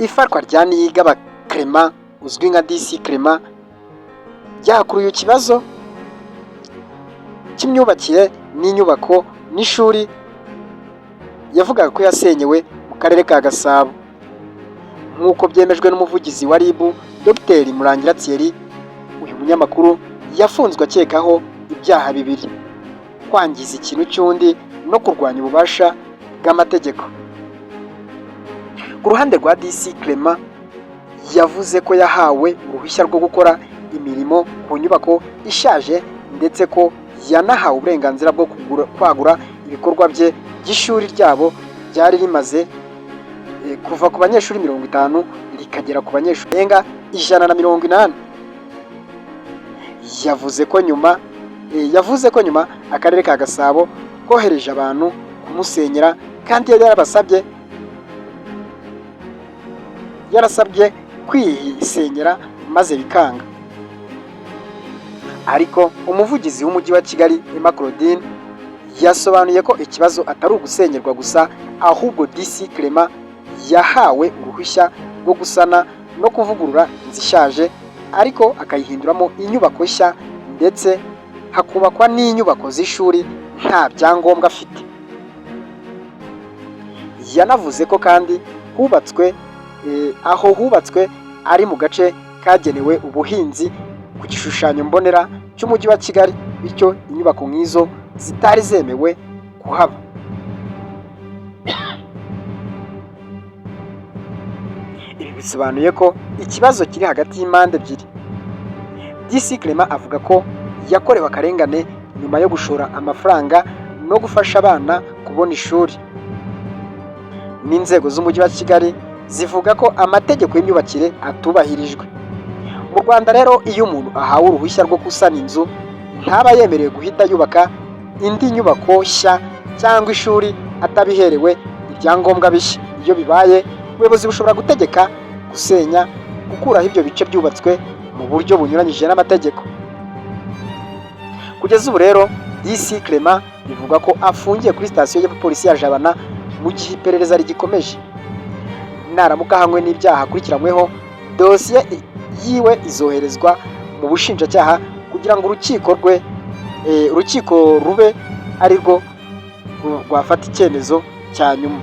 Ifatwa rya Niyigaba Clement uzwi nka DC Clement ryakuruye ikibazo cy'imyubakire n'inyubako n'ishuri yavugaga ko yasenyewe mu karere ka Gasabo. Nk'uko byemejwe n'umuvugizi wa RIB Dr Murangira Thierry, uyu munyamakuru yafunzwe akekaho ibyaha bibiri: kwangiza ikintu cy'undi no kurwanya ububasha bw'amategeko. Ku ruhande rwa DC Clement yavuze ko yahawe uruhushya rwo gukora imirimo ku nyubako ishaje ndetse ko yanahawe uburenganzira bwo kwagura ibikorwa bye by'ishuri ryabo ryari rimaze kuva ku banyeshuri 50 rikagera ku banyeshuri barenga 180. Yavuze ko nyuma akarere ka Gasabo kohereje abantu kumusenyera kandi yarasabye kwisenyera maze bikanga. Ariko umuvugizi w'umujyi wa Kigali Emma Claudine yasobanuye ko ikibazo atari ugusenyerwa gusa, ahubwo DC Clement yahawe uruhushya rwo gusana no kuvugurura inzu ishaje ariko akayihinduramo inyubako nshya ndetse hakubakwa n'inyubako z'ishuri nta byangombwa afite. Yanavuze ko kandi hubatswe ari mu gace kagenewe ubuhinzi ku gishushanyo mbonera cy'umujyi wa Kigali, bityo inyubako nk'izo zitari zemewe kuhaba. Ibi bisobanuye ko ikibazo kiri hagati y'impande ebyiri. DC Clement avuga ko yakorewe akarengane nyuma yo gushora amafaranga no gufasha abana kubona ishuri. N'inzego z'umujyi wa Kigali zivuga ko amategeko y'imyubakire atubahirijwe. Mu Rwanda rero, iyo umuntu ahawe uruhushya rwo gusana inzu ntaba yemerewe guhita yubaka indi nyubako nshya cyangwa ishuri atabiherewe ibyangombwa bishya. Iyo bibaye, ubuyobozi bushobora gutegeka gusenya, gukuraho ibyo bice byubatswe mu buryo bunyuranyije n'amategeko. Kugeza ubu rero DC Clement bivuga ko afungiye kuri sitasiyo ya polisi ya Jabana mu gihe iperereza rigikomeje. Naramuka ahamwe n'ibyaha akurikiranyweho, dosiye yiwe izoherezwa mu bushinjacyaha kugira ngo urukiko rube ari rwo rwafata icyemezo cya nyuma.